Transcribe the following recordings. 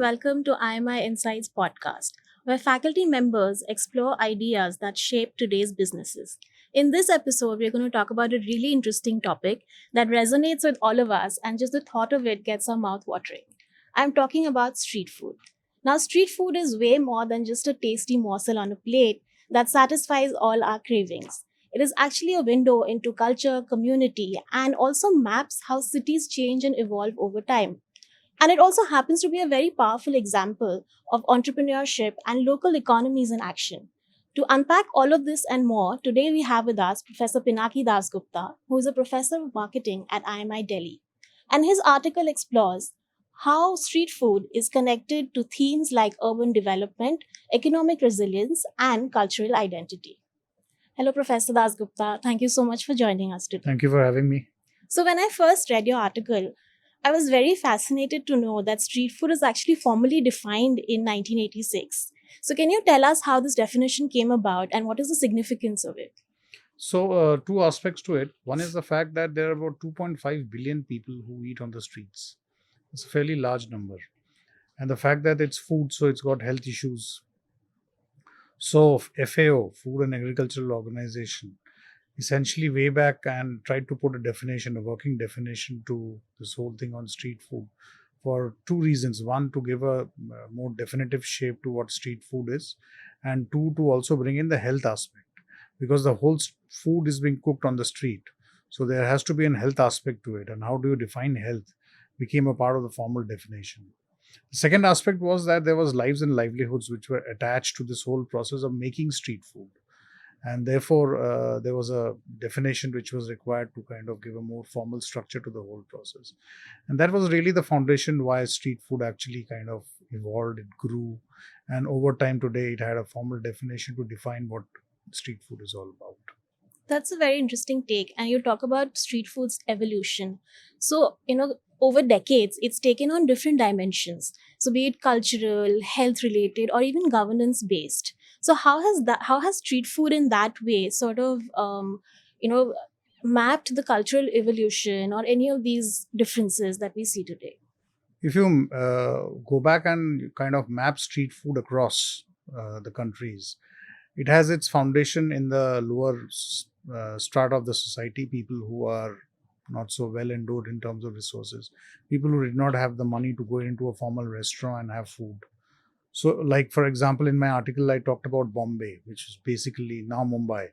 welcome to IMI Insights podcast, where faculty members explore ideas that shape today's businesses. In this episode, we're going to talk about a really interesting topic that resonates with all of us, and just the thought of it gets our mouth watering. I'm talking about street food. Now, street food is way more than just a tasty morsel on a plate that satisfies all our cravings. It is actually a window into culture, community, and also maps how cities change and evolve over time. And it also happens to be a very powerful example of entrepreneurship and local economies in action. To unpack all of this and more, today we have with us Professor Pinaki Dasgupta, who is a professor of marketing at IMI Delhi. And his article explores how street food is connected to themes like urban development, economic resilience, and cultural identity. Hello, Professor Dasgupta. Thank you so much for joining us today. Thank you for having me. So, when I first read your article, I was very fascinated to know that street food is actually formally defined in 1986. So, can you tell us how this definition came about and what is the significance of it? So, two aspects to it. One is the fact that there are about 2.5 billion people who eat on the streets. It's a fairly large number. And the fact that it's food, so it's got health issues. So, FAO, Food and Agricultural Organization, essentially way back and tried to put a definition, a working definition to this whole thing on street food for two reasons. One, to give a more definitive shape to what street food is, and two, to also bring in the health aspect, because the whole food is being cooked on the street. So there has to be a health aspect to it. And how do you define health became a part of the formal definition. The second aspect was that there was lives and livelihoods which were attached to this whole process of making street food. And therefore, there was a definition which was required to kind of give a more formal structure to the whole process. And that was really the foundation why street food actually kind of evolved, it grew. And over time today, it had a formal definition to define what street food is all about. That's a very interesting take. And you talk about street food's evolution. So, over decades, it's taken on different dimensions. So, be it cultural, health related, or even governance based. So, how has street food in that way sort of, mapped the cultural evolution or any of these differences that we see today? If you go back and kind of map street food across the countries, it has its foundation in the lower strata of the society, people who are not so well endowed in terms of resources, people who did not have the money to go into a formal restaurant and have food. So, like for example, in my article, I talked about Bombay, which is basically now Mumbai,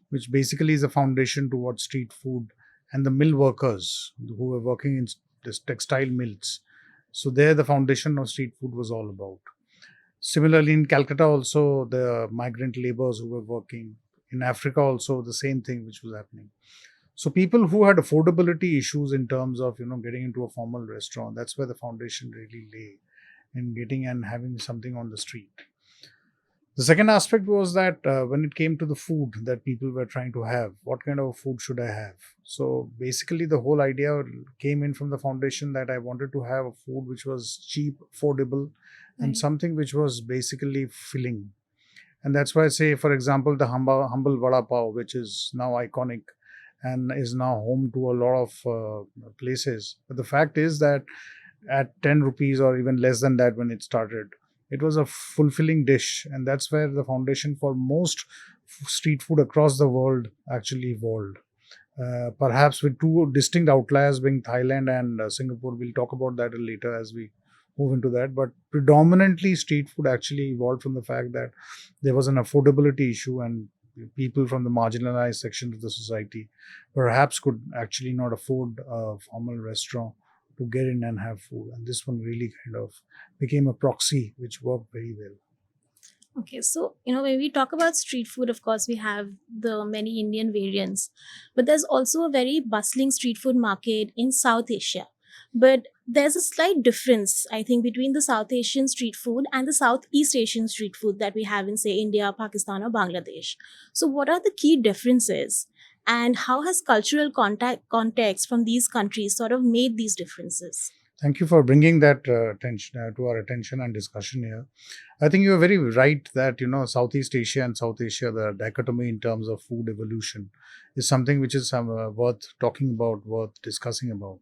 which basically is a foundation towards street food, and the mill workers who were working in this textile mills. So there, the foundation of street food was all about. Similarly, in Calcutta also, the migrant laborers who were working. In Africa also, the same thing which was happening. So people who had affordability issues in terms of, getting into a formal restaurant, that's where the foundation really lay in getting and having something on the street. The second aspect was that when it came to the food that people were trying to have, what kind of food should I have? So basically, the whole idea came in from the foundation that I wanted to have a food which was cheap, affordable, and Right. something which was basically filling. And that's why I say, for example, the humble vada pav, which is now iconic and is now home to a lot of places. But the fact is that at 10 rupees or even less than that when it started, it was a fulfilling dish. And that's where the foundation for most street food across the world actually evolved. Perhaps with two distinct outliers being Thailand and Singapore. We'll talk about that later as we move into that. But predominantly, street food actually evolved from the fact that there was an affordability issue, and people from the marginalized section of the society perhaps could actually not afford a formal restaurant to get in and have food. And this one really kind of became a proxy which worked very well. Okay, so when we talk about street food, of course, we have the many Indian variants, but there's also a very bustling street food market in South Asia. But there's a slight difference, I think, between the South Asian street food and the Southeast Asian street food that we have in, say, India, Pakistan, or Bangladesh. So, what are the key differences? And how has cultural context from these countries sort of made these differences? Thank you for bringing that attention to our attention and discussion here. I think you are very right that Southeast Asia and South Asia, the dichotomy in terms of food evolution, is something which is worth talking about, worth discussing about.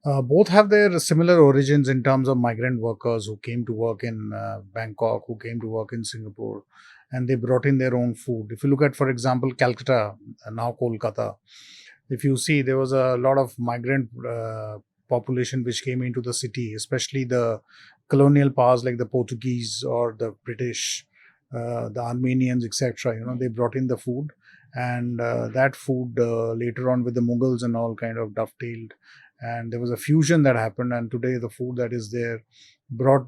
Both have their similar origins in terms of migrant workers who came to work in Bangkok, who came to work in Singapore, and they brought in their own food. If you look at, for example, Calcutta, now Kolkata, if you see, there was a lot of migrant population which came into the city, especially the colonial powers like the Portuguese or the British, the Armenians, etc. They brought in the food, and that food later on with the Mughals and all kind of dovetailed, and there was a fusion that happened. And today, the food that is there brought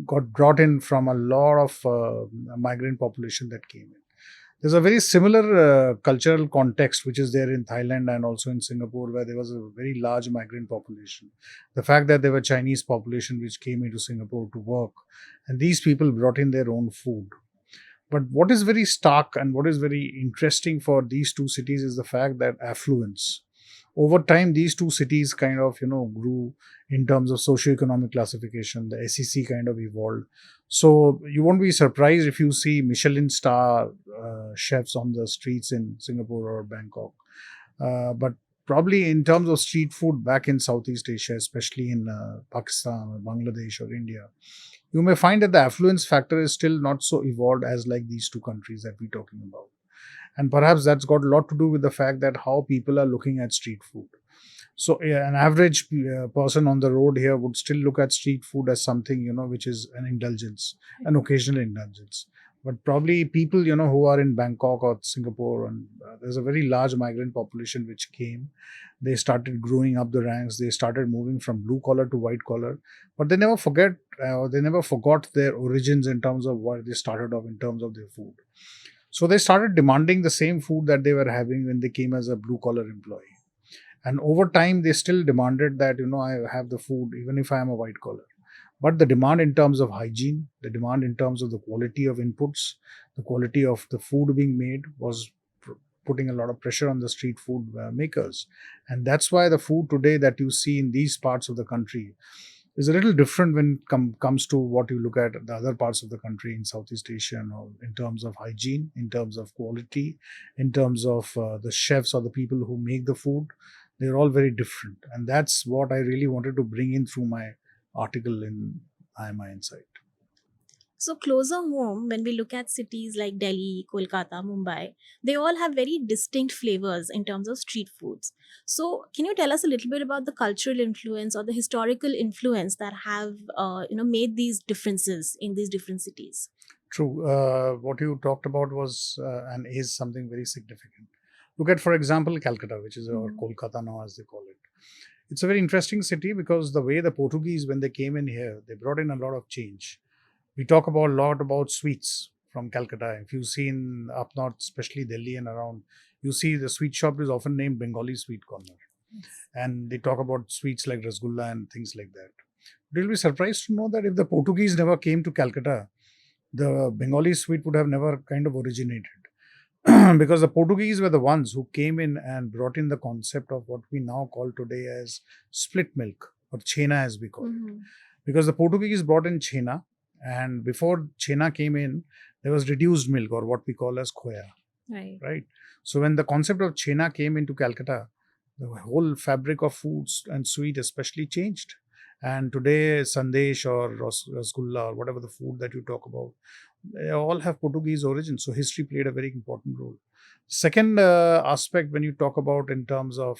got brought in from a lot of migrant population that came in. There's a very similar cultural context which is there in Thailand and also in Singapore, where there was a very large migrant population. The fact that there were Chinese population which came into Singapore to work, and these people brought in their own food. But what is very stark and what is very interesting for these two cities is the fact that affluence. Over time, these two cities kind of grew in terms of socioeconomic classification. The SEC kind of evolved. So you won't be surprised if you see Michelin star chefs on the streets in Singapore or Bangkok. But probably in terms of street food back in Southeast Asia, especially in Pakistan or Bangladesh or India, you may find that the affluence factor is still not so evolved as like these two countries that we're talking about. And perhaps that's got a lot to do with the fact that how people are looking at street food. So yeah, an average person on the road here would still look at street food as something which is an indulgence, an occasional indulgence. But probably people who are in Bangkok or Singapore, and there's a very large migrant population which came. They started growing up the ranks. They started moving from blue collar to white collar, but they never they never forgot their origins in terms of what they started off in terms of their food. So they started demanding the same food that they were having when they came as a blue collar employee. And over time, they still demanded that, I have the food even if I am a white collar. But the demand in terms of hygiene, the demand in terms of the quality of inputs, the quality of the food being made was putting a lot of pressure on the street food makers. And that's why the food today that you see in these parts of the country is a little different when it comes to what you look at the other parts of the country in Southeast Asia, and all, in terms of hygiene, in terms of quality, in terms of the chefs or the people who make the food. They're all very different. And that's what I really wanted to bring in through my article in IMI Insight. So, closer home, when we look at cities like Delhi, Kolkata, Mumbai, they all have very distinct flavors in terms of street foods. So, can you tell us a little bit about the cultural influence or the historical influence that have, made these differences in these different cities? True. What you talked about was and is something very significant. Look at, for example, Calcutta, which is or Kolkata now, as they call it. It's a very interesting city because the way the Portuguese, when they came in here, they brought in a lot of change. We talk about a lot about sweets from Calcutta. If you see in up north, especially Delhi and around, you see the sweet shop is often named Bengali Sweet Corner. And they talk about sweets like rasgulla and things like that. But you'll be surprised to know that if the Portuguese never came to Calcutta, the Bengali sweet would have never kind of originated. Because the Portuguese were the ones who came in and brought in the concept of what we now call today as split milk, or chena as we call it. Because the Portuguese brought in chena, and before chena came in, there was reduced milk, or what we call as khoya. Right. So when the concept of chena came into Calcutta, the whole fabric of foods and sweet especially changed. And today, sandesh or rasgulla or whatever the food that you talk about, they all have Portuguese origin. So history played a very important role. Second aspect, when you talk about in terms of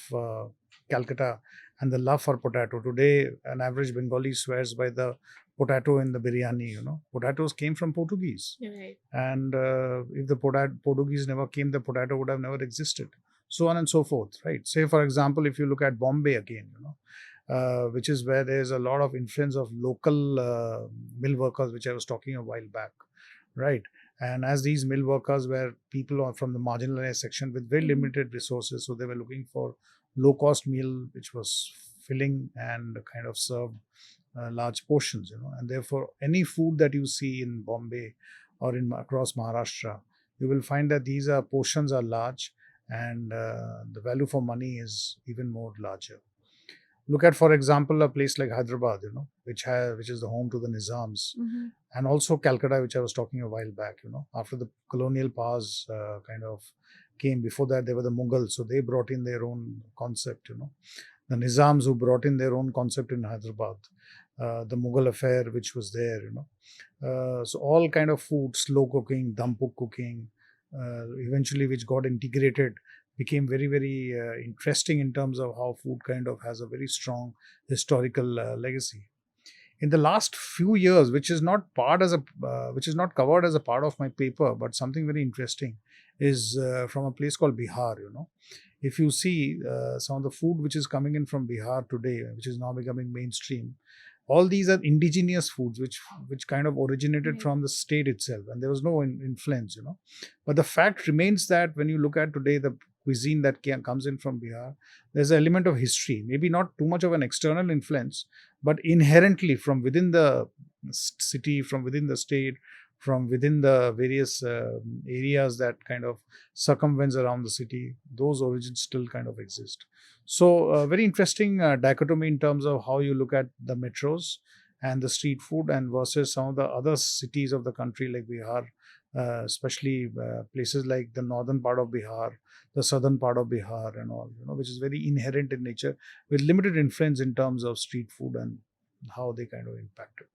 Calcutta and the love for potato, today an average Bengali swears by the potato in the biryani. Potatoes came from Portuguese. Right. And if the Portuguese never came, the potato would have never existed. So on and so forth, right? Say, for example, if you look at Bombay again, which is where there's a lot of influence of local mill workers, which I was talking a while back, right? And as these mill workers were people from the marginalized section with very limited resources, so they were looking for low-cost meal, which was filling and kind of served large portions, and therefore any food that you see in Bombay or in across Maharashtra, you will find that these portions are large, and the value for money is even more larger. Look at, for example, a place like Hyderabad, which is the home to the Nizams, and also Calcutta, which I was talking a while back. After the colonial powers kind of came, before that they were the Mughals, so they brought in their own concept. the Nizams who brought in their own concept in Hyderabad, the Mughal affair which was there, so all kind of food, slow cooking, dampuk cooking, eventually which got integrated, became very, very interesting in terms of how food kind of has a very strong historical legacy. In the last few years, which is not covered as a part of my paper, but something very interesting is from a place called Bihar. If you see some of the food which is coming in from Bihar today, which is now becoming mainstream, all these are indigenous foods which kind of originated Right. from the state itself, and there was no influence. But the fact remains that when you look at today the cuisine that comes in from Bihar, there's an element of history, maybe not too much of an external influence, but inherently from within the city, from within the state, from within the various areas that kind of circumvents around the city, those origins still kind of exist. So, very interesting dichotomy in terms of how you look at the metros and the street food, and versus some of the other cities of the country like Bihar, especially places like the northern part of Bihar, the southern part of Bihar, and all, which is very inherent in nature with limited influence in terms of street food and how they kind of impact it.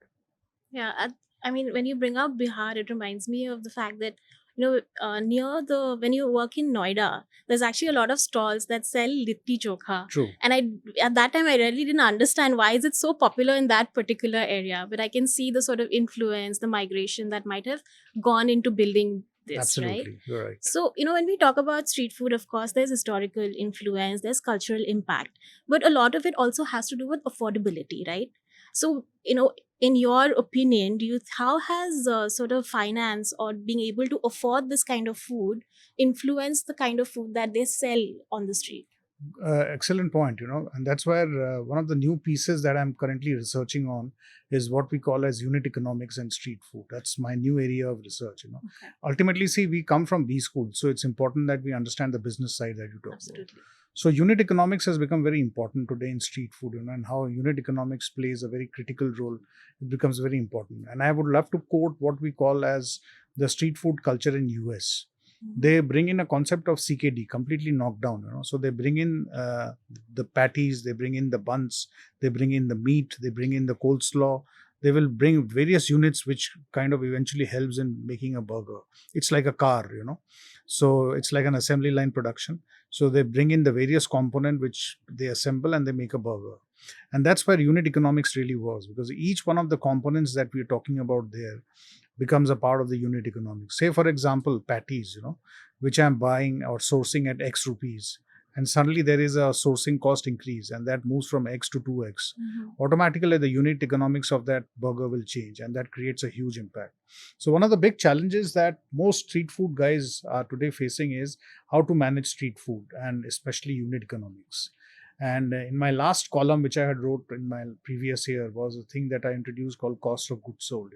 Yeah, I mean, when you bring up Bihar, it reminds me of the fact that near the when you work in Noida, there's actually a lot of stalls that sell litti chokha, True. and I at that time I really didn't understand why is it so popular in that particular area. But I can see the sort of influence, the migration that might have gone into building this, right? Absolutely. You're right. So, when we talk about street food, of course, there's historical influence, there's cultural impact, but a lot of it also has to do with affordability, right? So, in your opinion, how has sort of finance or being able to afford this kind of food influenced the kind of food that they sell on the street? Excellent point, and that's where one of the new pieces that I'm currently researching on is what we call as unit economics and street food. That's my new area of research. Okay, Ultimately, see, we come from B school, so it's important that we understand the business side that you talk about. absolutely. So unit economics has become very important today in street food, and how unit economics plays a very critical role. It becomes very important. And I would love to quote what we call as the street food culture in US. Mhm. They bring in a concept of CKD, completely knocked down. So they bring in the patties, they bring in the buns, they bring in the meat, they bring in the coleslaw. They will bring various units, which kind of eventually helps in making a burger. It's like a car. So it's like an assembly line production. So they bring in the various component which they assemble and they make a burger. And that's where unit economics really works, because each one of the components that we're talking about there becomes a part of the unit economics. Say, for example, patties, which I'm buying or sourcing at X rupees, and suddenly there is a sourcing cost increase, and that moves from X to 2X. Mhm. Automatically, the unit economics of that burger will change, and that creates a huge impact. So, one of the big challenges that most street food guys are today facing is how to manage street food, and especially unit economics. And in my last column, which I had wrote in my previous year, was a thing that I introduced called cost of goods sold.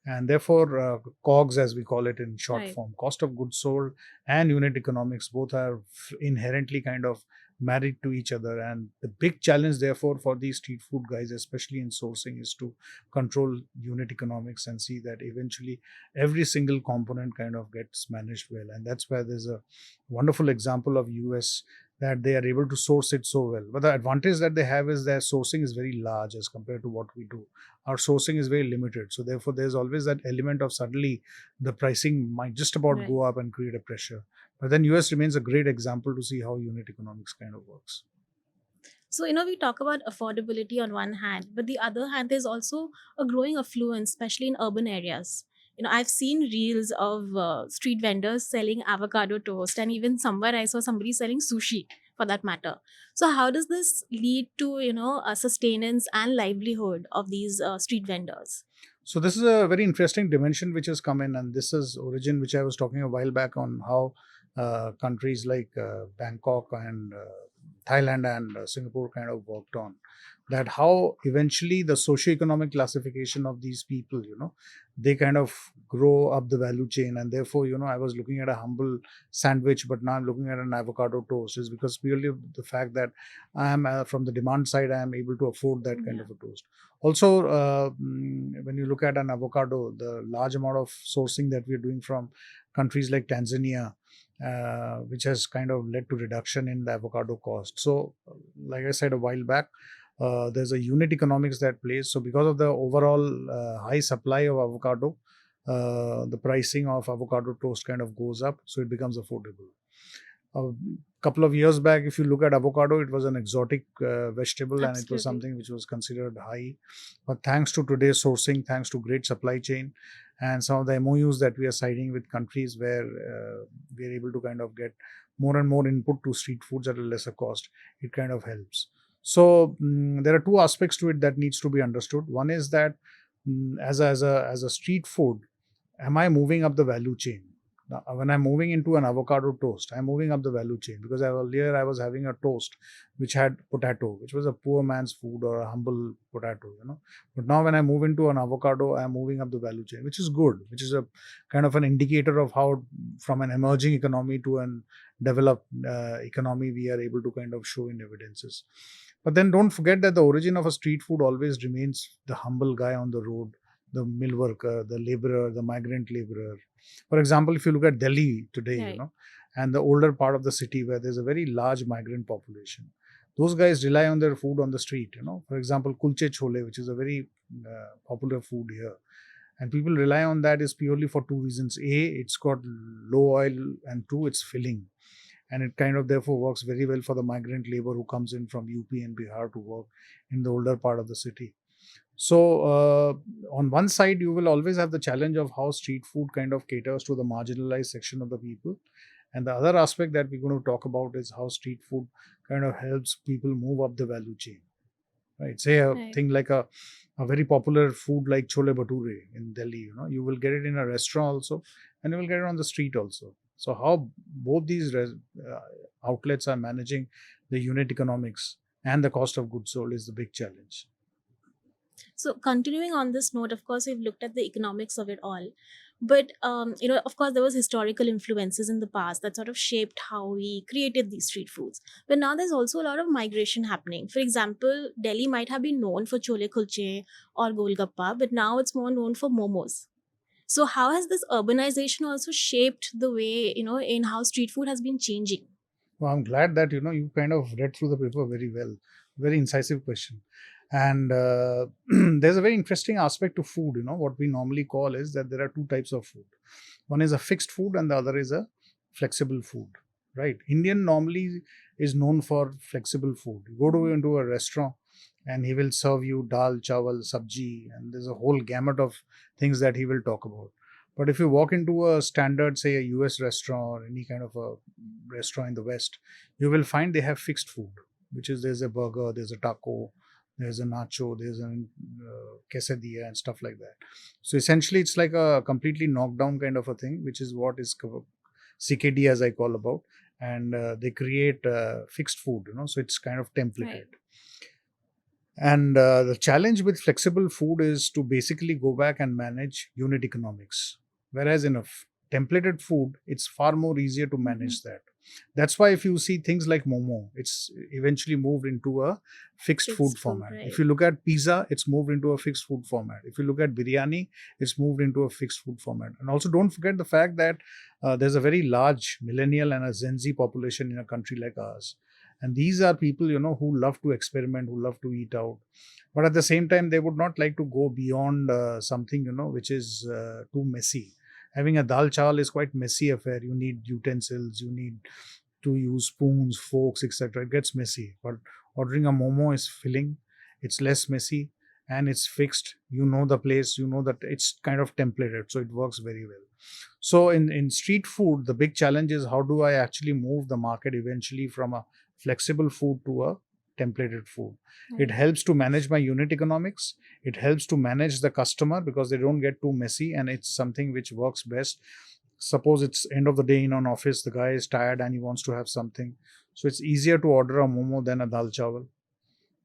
And therefore COGS, as we call it in short Right. form, cost of goods sold and unit economics, both are inherently kind of married to each other. And the big challenge therefore for these street food guys, especially in sourcing, is to control unit economics and see that eventually every single component kind of gets managed well. And that's where there's a wonderful example of US, that they are able to source it so well. But the advantage that they have is their sourcing is very large as compared to what we do. Our sourcing is very limited. So therefore, there's always that element of suddenly the pricing might just about Right. go up and create a pressure. But then US remains a great example to see how unit economics kind of works. So, we talk about affordability on one hand, but the other hand, there's also a growing affluence, especially in urban areas. I've seen reels of street vendors selling avocado toast, and even somewhere I saw somebody selling sushi for that matter. So, how does this lead to, a sustenance and livelihood of these street vendors? So this is a very interesting dimension which has come in, and this is origin which I was talking a while back on how countries like Bangkok and Thailand and Singapore kind of worked on that, how eventually the socio-economic classification of these people, they kind of grow up the value chain. And therefore, I was looking at a humble sandwich, but now I'm looking at an avocado toast, is because purely the fact that I am from the demand side, I am able to afford that kind Yeah. of a toast. Also, when you look at an avocado, the large amount of sourcing that we're doing from countries like Tanzania, which has kind of led to reduction in the avocado cost. So, like I said a while back, there's a unit economics that plays. So, because of the overall high supply of avocado, the pricing of avocado toast kind of goes up, so it becomes affordable. A couple of years back, if you look at avocado, it was an exotic vegetable and it was Absolutely. something which was considered high. But thanks to today's sourcing, thanks to great supply chain, and some of the MOUs that we are signing with countries where we are able to kind of get more and more input to street foods at a lesser cost, it kind of helps. So there are two aspects to it that needs to be understood. One is that as a street food, am I moving up the value chain? Now, when I'm moving into an avocado toast, I'm moving up the value chain because earlier I was having a toast which had potato, which was a poor man's food or a humble potato. But now when I move into an avocado, I'm moving up the value chain, which is good, which is a kind of an indicator of how from an emerging economy to an developed economy we are able to kind of show in evidences. But then don't forget that the origin of a street food always remains the humble guy on the road, the mill worker, the laborer, the migrant laborer. For example, if you look at Delhi today, Right. and the older part of the city where there's a very large migrant population, those guys rely on their food on the street. For example, kulche chole, which is a very popular food here. And people rely on that is purely for two reasons. A, it's got low oil, and two, it's filling. And it kind of therefore works very well for the migrant labor who comes in from UP and Bihar to work in the older part of the city. So, on one side, you will always have the challenge of how street food kind of caters to the marginalized section of the people. And the other aspect that we're going to talk about is how street food kind of helps people move up the value chain. Right? Say a Right. thing like a very popular food like chole bhature in Delhi, you will get it in a restaurant also, and you will get it on the street also. So, how both these outlets are managing the unit economics and the cost of goods sold is the big challenge. So, continuing on this note, of course, we've looked at the economics of it all. But, of course, there was historical influences in the past that sort of shaped how we created these street foods. But now there's also a lot of migration happening. For example, Delhi might have been known for chole kulche or golgappa, but now it's more known for momos. So, how has this urbanization also shaped the way, in how street food has been changing? Well, I'm glad that you kind of read through the paper very well. Very incisive question. And there's a very interesting aspect to food. What we normally call is that there are two types of food. One is a fixed food, and the other is a flexible food. Right? Indian normally is known for flexible food. You go to into a restaurant, and he will serve you dal, chawal, sabji, and there's a whole gamut of things that he will talk about. But if you walk into a standard, say a US restaurant or any kind of a restaurant in the West, you will find they have fixed food, which is there's a burger, there's a taco, there's a nacho, there's a quesadilla and stuff like that. So essentially, it's like a completely knockdown kind of a thing, which is what is CKD as I call about, and they create fixed food. So it's kind of templated. Right. And the challenge with flexible food is to basically go back and manage unit economics. Whereas in a templated food, it's far more easier to Mhm. manage that. That's why if you see things like Momo, it's eventually moved into a fixed food Fixed food, format. If right. you look at pizza, it's moved into a fixed food format. If you look at biryani, it's moved into a fixed food format. And also don't forget the fact that there's a very large millennial and a Gen Z population in a country like ours. And these are people, who love to experiment, who love to eat out. But at the same time, they would not like to go beyond something, which is too messy. Having a dal chawal is quite messy affair. You need utensils, you need to use spoons, forks, etc. It gets messy. But ordering a momo is filling, it's less messy, and it's fixed. You know the place, you know that it's kind of templated, so it works very well. So in street food, the big challenge is how do I actually move the market eventually from a flexible food to a templated food. It Right. helps to manage my unit economics. It helps to manage the customer because they don't get too messy, and it's something which works best. Suppose it's end of the day in an office, the guy is tired and he wants to have something. So it's easier to order a momo than a dal chawal,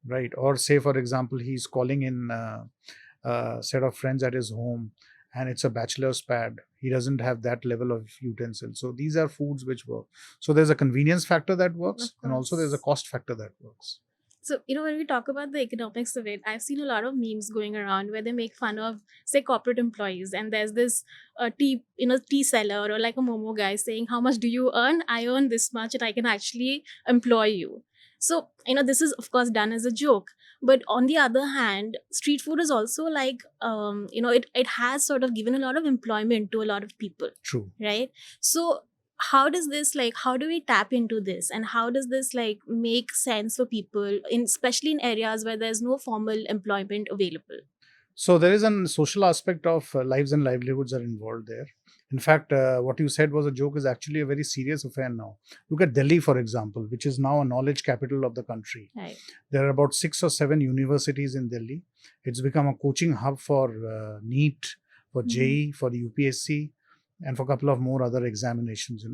right? Or say, for example, he's calling in a set of friends at his home and it's a bachelor's pad. He doesn't have that level of utensil. So these are foods which work. So there's a convenience factor that works, Of and also there's a course. cost factor that works. So, when we talk about the economics of it, I've seen a lot of memes going around where they make fun of, say, corporate employees. And there's this tea seller or like a Momo guy saying, how much do you earn? I earn this much and I can actually employ you. So, this is, of course, done as a joke. But on the other hand, street food is also like, it has sort of given a lot of employment to a lot of people, True. right? So, how do we tap into this, and how does this like make sense for people, in especially in areas where there's no formal employment available? So there is a social aspect of lives and livelihoods are involved there. In fact, what you said was a joke is actually a very serious affair now. Look at Delhi, for example, which is now a knowledge capital of the country. Right. There are about 6 or 7 universities in Delhi. It's become a coaching hub for NEET, for JEE, for the UPSC, and for a couple of more other examinations.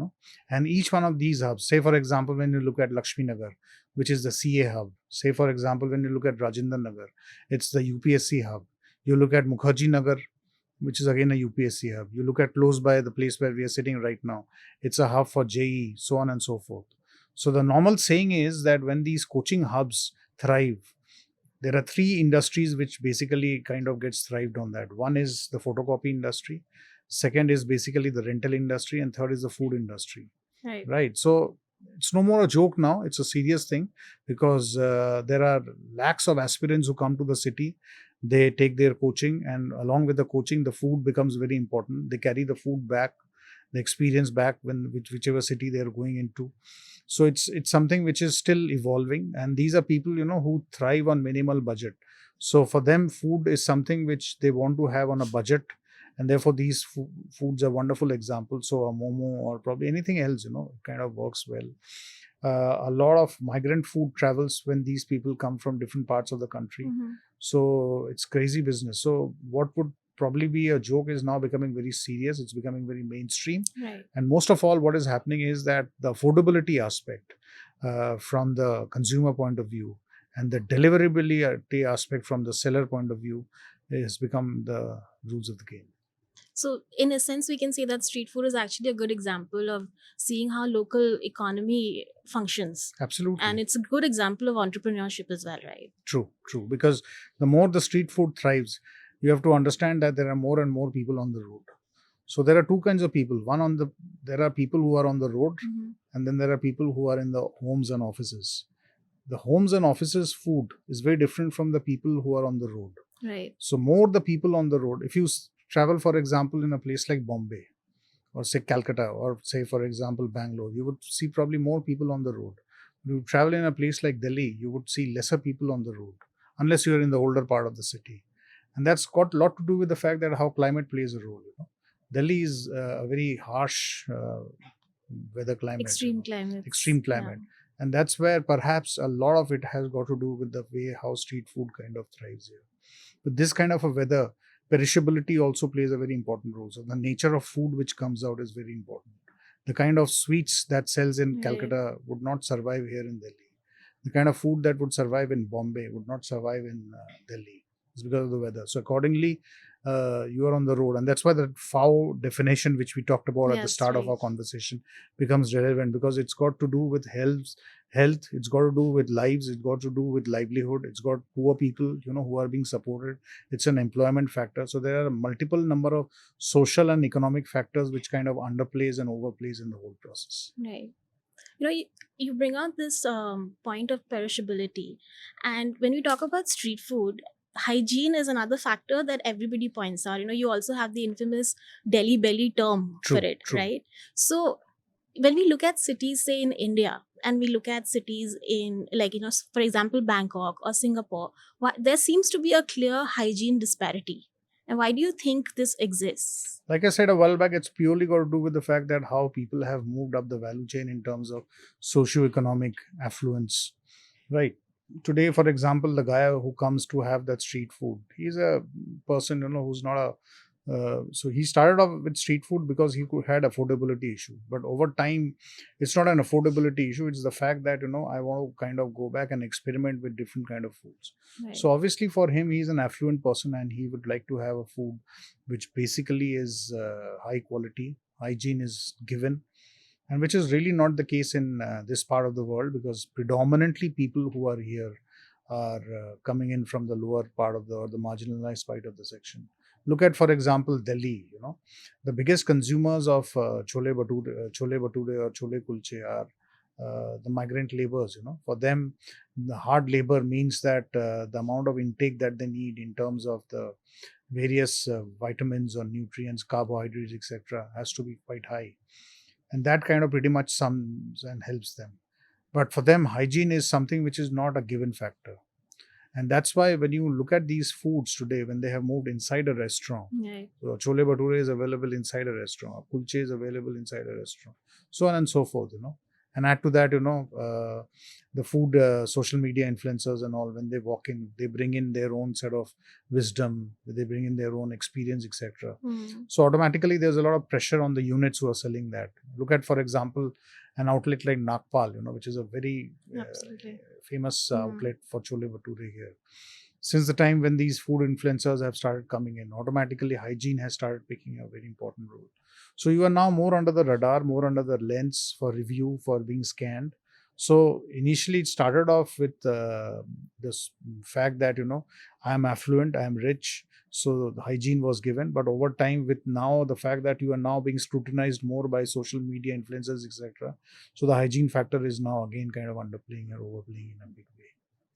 And each one of these hubs, say for example, when you look at Lakshmi Nagar, which is the CA hub, say for example, when you look at Rajendra Nagar, it's the UPSC hub. You look at Mukherjee Nagar, which is again a UPSC hub. You look at close by the place where we are sitting right now, it's a hub for JEE, so on and so forth. So the normal saying is that when these coaching hubs thrive, there are 3 industries which basically kind of gets thrived on that. One is the photocopy industry, second is basically the rental industry, and third is the food industry. Right. So it's no more a joke now, it's a serious thing, because there are lakhs of aspirants who come to the city. They take their coaching, and along with the coaching, the food becomes very important. They carry the food back, the experience back, whichever city they are going into. So it's something which is still evolving, and these are people who thrive on minimal budget. So for them, food is something which they want to have on a budget, and therefore these foods are wonderful examples. So a momo or probably anything else, kind of works well. A lot of migrant food travels when these people come from different parts of the country. So it's crazy business. So what would probably be a joke is now becoming very serious. It's becoming very mainstream. Right. And most of all, what is happening is that the affordability aspect from the consumer point of view, and the deliverability aspect from the seller point of view, has become the rules of the game. So, in a sense, we can say that street food is actually a good example of seeing how local economy functions. Absolutely. And it's a good example of entrepreneurship as well, right? True. Because the more the street food thrives, you have to understand that there are more and more people on the road. So there are 2 kinds of people. There are people who are on the road, and then there are people who are in the homes and offices. The homes and offices food is very different from the people who are on the road. Right. So more the people on the road. If you travel, for example, in a place like Bombay, or say Calcutta, or say for example Bangalore, you would see probably more people on the road. You travel in a place like Delhi, you would see lesser people on the road, unless you are in the older part of the city. And that's got a lot to do with the fact that how climate plays a role. Delhi is a very harsh weather climate. Extreme climate. Extreme climate. Yeah. And that's where perhaps a lot of it has got to do with the way how street food kind of thrives here. But this kind of a weather, perishability also plays a very important role. So the nature of food which comes out is very important. The kind of sweets that sells in Calcutta would not survive here in Delhi. The kind of food that would survive in Bombay would not survive in Delhi. It's because of the weather. So accordingly, you are on the road, and that's why the FAO definition, which we talked about at the start of our conversation, becomes relevant, because it's got to do with health, it's got to do with lives, it's got to do with livelihood, it's got poor people who are being supported, it's an employment factor. So there are multiple number of social and economic factors which kind of underplays and overplays in the whole process. Right. You bring out this point of perishability, and when we talk about street food, hygiene is another factor that everybody points out. You also have the infamous Delhi belly term for it, right? So when we look at cities, say in India, and we look at cities in, like, for example, Bangkok or Singapore, there seems to be a clear hygiene disparity. And why do you think this exists? Like I said a while back, it's purely got to do with the fact that how people have moved up the value chain in terms of socio-economic affluence, right? Today, for example, the guy who comes to have that street food, he's a person, who's not a so he started off with street food because he had affordability issue. But over time, it's not an affordability issue. It's the fact that, I want to kind of go back and experiment with different kind of foods. Right. So obviously for him, he's an affluent person, and he would like to have a food which basically is high quality. Hygiene is given, and which is really not the case in this part of the world, because predominantly people who are here are coming in from the lower part of the or the marginalized part of the section. Look at, for example, Delhi. The biggest consumers of chole bhature or chole kulche are the migrant laborers. For them, the hard labor means that the amount of intake that they need in terms of the various vitamins or nutrients, carbohydrates, etc., has to be quite high, and that kind of pretty much sums and helps them. But for them, hygiene is something which is not a given factor. And that's why when you look at these foods today, when they have moved inside a restaurant, Right. so chole bhature is available inside a restaurant, kulche is available inside a restaurant, so on and so forth. And add to that, the food social media influencers and all, when they walk in, they bring in their own set of wisdom, they bring in their own experience, etc. Mm. So automatically, there's a lot of pressure on the units who are selling that. Look at, for example, an outlet like Nagpal, which is a very Absolutely. famous Mm. outlet for chole bhature here. Since the time when these food influencers have started coming in, automatically hygiene has started picking a very important role. So you are now more under the radar, more under the lens for review, for being scanned. So initially, it started off with this fact that I am affluent, I am rich, so the hygiene was given. But over time, with now the fact that you are now being scrutinized more by social media influencers, etc., so the hygiene factor is now again kind of underplaying or overplaying in a big way.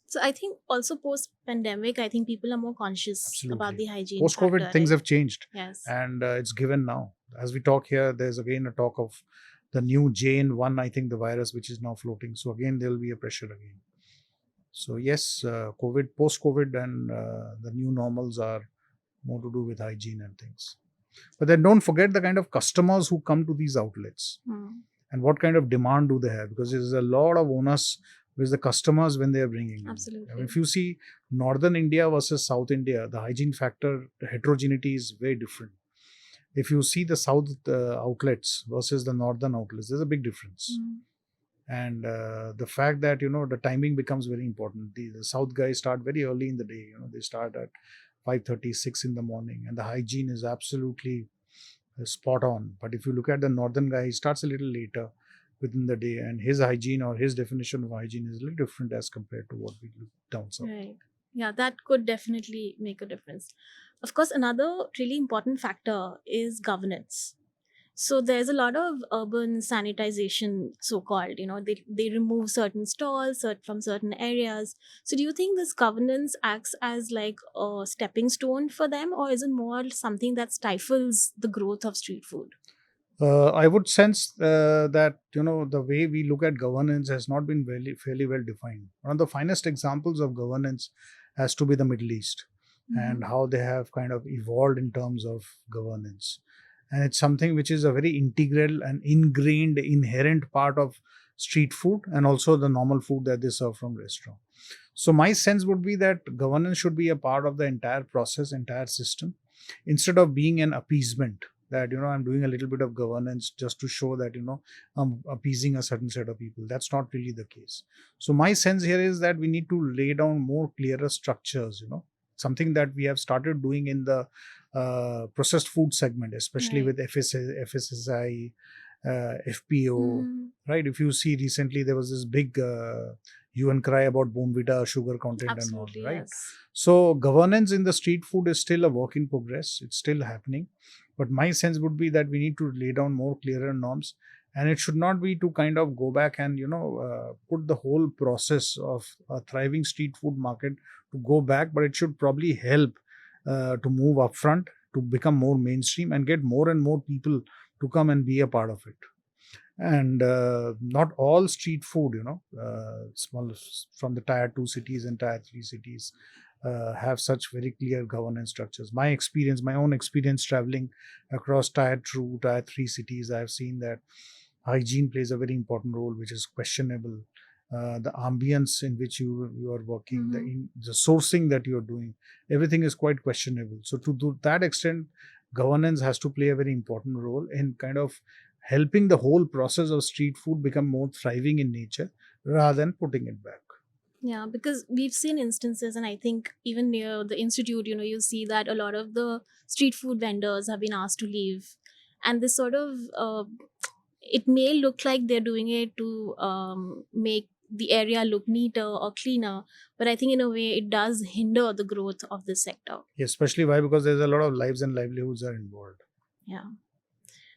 So I think also post pandemic, I think people are more conscious about Absolutely. the hygiene Post COVID, factor, things right? have changed, Yes. and it's given now. As we talk here, there's again a talk of the new JN1, I think, the virus which is now floating. So again, there will be a pressure again. So yes, COVID, post COVID, and the new normals are more to do with hygiene and things. But then don't forget the kind of customers who come to these outlets Mm. and what kind of demand do they have, because there's a lot of onus with the customers when they are bringing in. I mean, Absolutely. if you see northern India versus south India, the hygiene factor, the heterogeneity is very different. If you see the south outlets versus the northern outlets, there's a big difference. Mm. And the fact that the timing becomes very important. The south guys start very early in the day. They start at 5:36 in the morning, and the hygiene is absolutely spot on. But if you look at the northern guy, he starts a little later within the day, and his hygiene or his definition of hygiene is a little different as compared to what we do down south. Right. Yeah, that could definitely make a difference. Of course, another really important factor is governance. So there's a lot of urban sanitization, so called. They remove certain stalls from certain areas. So do you think this governance acts as like a stepping stone for them, or is it more something that stifles the growth of street food? I would sense that the way we look at governance has not been fairly well defined. One of the finest examples of governance has to be the Middle East, and Mhm. how they have kind of evolved in terms of governance. And it's something which is a very integral and ingrained, inherent part of street food and also the normal food that they serve from restaurant. So my sense would be that governance should be a part of the entire process, entire system, instead of being an appeasement, that I'm doing a little bit of governance just to show that I'm appeasing a certain set of people. That's not really the case. So my sense here is that we need to lay down more clearer structures, something that we have started doing in the processed food segment, especially Right. with FSSI, FPO, Mhm. right? If you see recently, there was this big hue and cry about Bonvita sugar content and all, Absolutely, right? yes. So governance in the street food is still a work in progress. It's still happening. But my sense would be that we need to lay down more clearer norms. And it should not be to kind of go back and, put the whole process of a thriving street food market to go back, but it should probably help to move upfront, to become more mainstream and get more and more people to come and be a part of it. And not all street food, small from the tier 2 cities and tier 3 cities have such very clear governance structures. My own experience traveling across tier 2, tier 3 cities, I have seen that hygiene plays a very important role, which is questionable. The ambience in which you are working, Mhm. the sourcing that you are doing, everything is quite questionable. So to that extent, governance has to play a very important role in kind of helping the whole process of street food become more thriving in nature rather than putting it back. Yeah, because we've seen instances, and I think even near the institute, you see that a lot of the street food vendors have been asked to leave, and this sort of it may look like they're doing it to make the area look neater or cleaner, but I think in a way it does hinder the growth of this sector. Especially why? Because there's a lot of lives and livelihoods are involved. Yeah.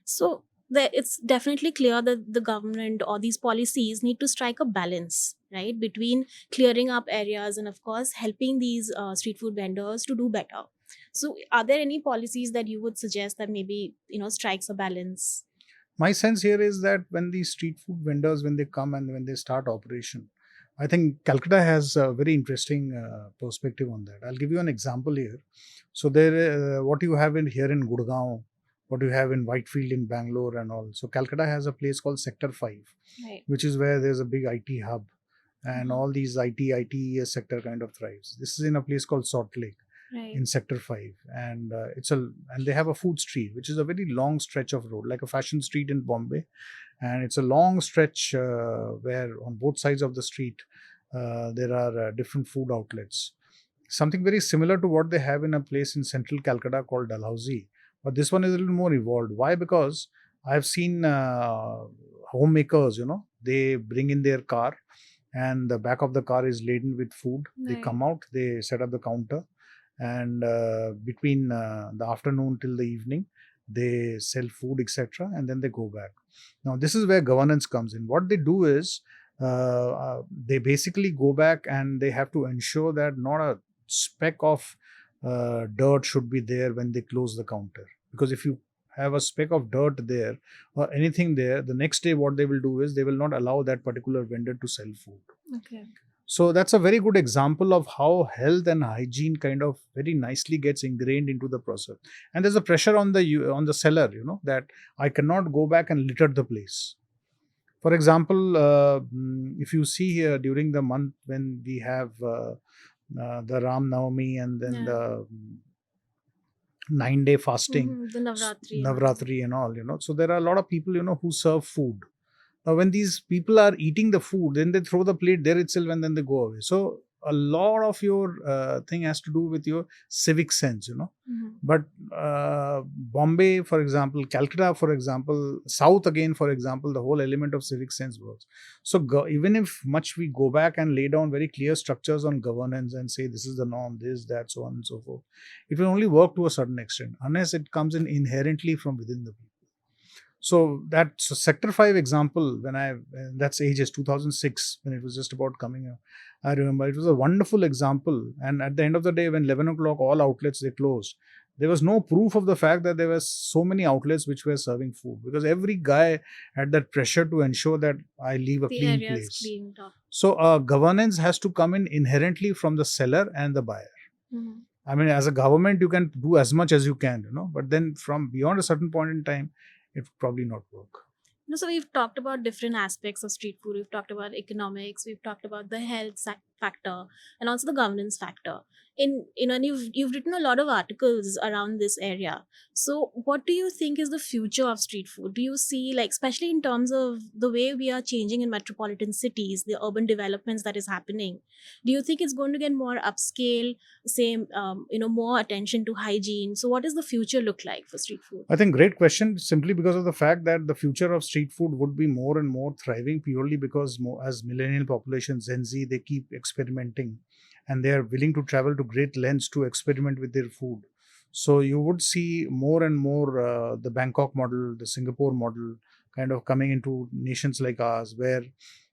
So it's definitely clear that the government or these policies need to strike a balance, right, between clearing up areas and, of course, helping these street food vendors to do better. So, are there any policies that you would suggest that maybe strikes a balance? My sense here is that when these street food vendors, when they come and when they start operation, I think Calcutta has a very interesting perspective on that. I'll give you an example here. So there, what you have in here in Gurgaon, what you have in Whitefield in Bangalore and all. So Calcutta has a place called Sector 5, Right. which is where there's a big IT hub, and Mhm. all these ITES sector kind of thrives. This is in a place called Salt Lake Right. in Sector 5, and and they have a food street, which is a very long stretch of road, like a fashion street in Bombay, and it's a long stretch where on both sides of the street there are different food outlets. Something very similar to what they have in a place in central Calcutta called Dalhousie, but this one is a little more evolved. Why? Because I've seen homemakers, they bring in their car, and the back of the car is laden with food. They Right. come out, they set up the counter, and between the afternoon till the evening they sell food, etc., and then they go back. Now this is where governance comes in. What they do is they basically go back and they have to ensure that not a speck of dirt should be there when they close the counter, because if you have a speck of dirt there or anything there, the next day what they will do is they will not allow that particular vendor to sell food. Okay. So that's a very good example of how health and hygiene kind of very nicely gets ingrained into the process. And there's a pressure on the seller, that I cannot go back and litter the place. For example, if you see here during the month when we have the Ram Navami and then Yeah. the 9-day fasting, The Navratri and all. Navratri and all, so there are a lot of people, who serve food. Now, when these people are eating the food, then they throw the plate there itself and then they go away. So, a lot of your thing has to do with your civic sense. Mhm. But Bombay, for example, Calcutta, for example, South again, for example, the whole element of civic sense works. So, even if much we go back and lay down very clear structures on governance and say this is the norm, this, that, so on and so forth, it will only work to a certain extent unless it comes in inherently from within the people. So Sector 5 example, that's ages 2006, when it was just about coming up. I remember it was a wonderful example. And at the end of the day, when 11 o'clock, all outlets, they closed. There was no proof of the fact that there were so many outlets which were serving food, because every guy had that pressure to ensure that I leave a The clean area is place. cleaned up. So governance has to come in inherently from the seller and the buyer. Mhm. I mean, as a government, you can do as much as you can, but then from beyond a certain point in time, it would probably not work. So we've talked about different aspects of street food. We've talked about economics. We've talked about the health factor and also the governance factor. And you've written a lot of articles around this area. So what do you think is the future of street food? Do you see, like, especially in terms of the way we are changing in metropolitan cities, the urban developments that is happening? Do you think it's going to get more upscale? Same, more attention to hygiene. So what does the future look like for street food? I think great question, simply because of the fact that the future of street food would be more and more thriving, purely because more, as millennial population, Gen Z, they keep experimenting and they are willing to travel to great lengths to experiment with their food. So you would see more and more the Bangkok model, the Singapore model kind of coming into nations like ours, where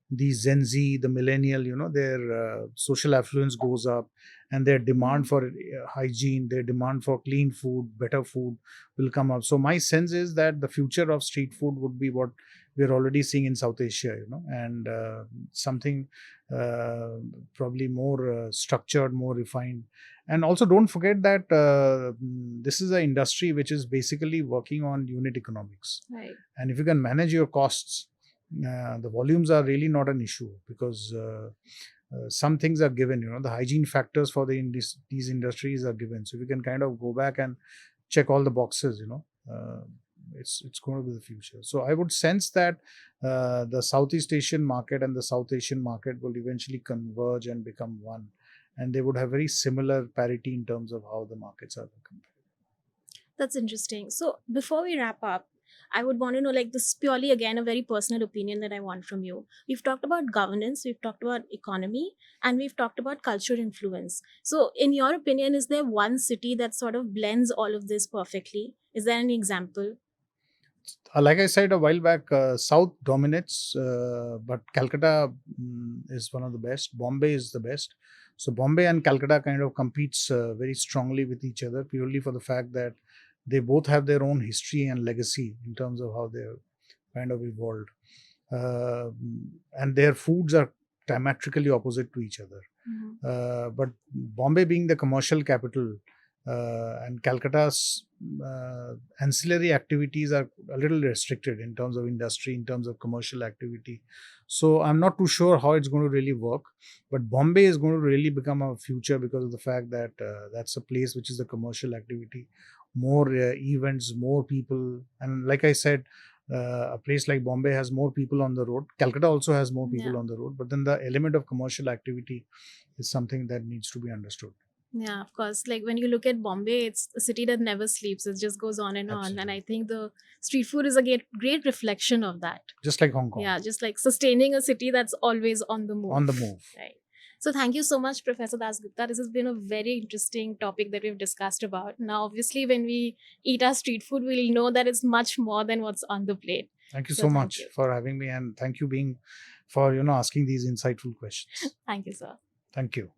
the Gen Z, the millennial, their social affluence goes up, and their demand for hygiene, their demand for clean food, better food will come up. So my sense is that the future of street food would be what we're already seeing in South Asia, and something uh, probably more structured, more refined. And also, don't forget that this is an industry which is basically working on unit economics. Right. And if you can manage your costs, the volumes are really not an issue, because some things are given. The hygiene factors for these industries are given. So we can kind of go back and check all the boxes. It's going to be the future. So I would sense that the Southeast Asian market and the South Asian market will eventually converge and become one, and they would have very similar parity in terms of how the markets are compared. That's interesting. So before we wrap up, I would want to know, like, this is purely again a very personal opinion that I want from you. We've talked about governance, we've talked about economy, and we've talked about culture influence. So, in your opinion, is there one city that sort of blends all of this perfectly? Is there an example? Like I said a while back, South dominates, but Calcutta is one of the best. Bombay is the best. So Bombay and Calcutta kind of competes very strongly with each other purely for the fact that they both have their own history and legacy in terms of how they're kind of evolved, uh, and their foods are diametrically opposite to each other. Mhm. But Bombay being the commercial capital, and Calcutta's ancillary activities are a little restricted in terms of industry, in terms of commercial activity. So I'm not too sure how it's going to really work. But Bombay is going to really become a future because of the fact that that's a place which is a commercial activity, more events, more people, and like I said, a place like Bombay has more people on the road. Calcutta also has more Yeah. people on the road, but then the element of commercial activity is something that needs to be understood. Yeah, of course. Like when you look at Bombay, it's a city that never sleeps. It just goes on and on. And Absolutely. I think the street food is a great reflection of that. Just like Hong Kong, Yeah, just like sustaining a city that's always on the on the move. move. Right. So thank you so much, Professor Dasgupta. This has been a very interesting topic that we've discussed about. Now, obviously, when we eat our street food, we'll know that it's much more than what's on the plate. Thank you So so thank much you. for having me, and thank you being for asking these insightful questions. Thank you, sir. Thank you.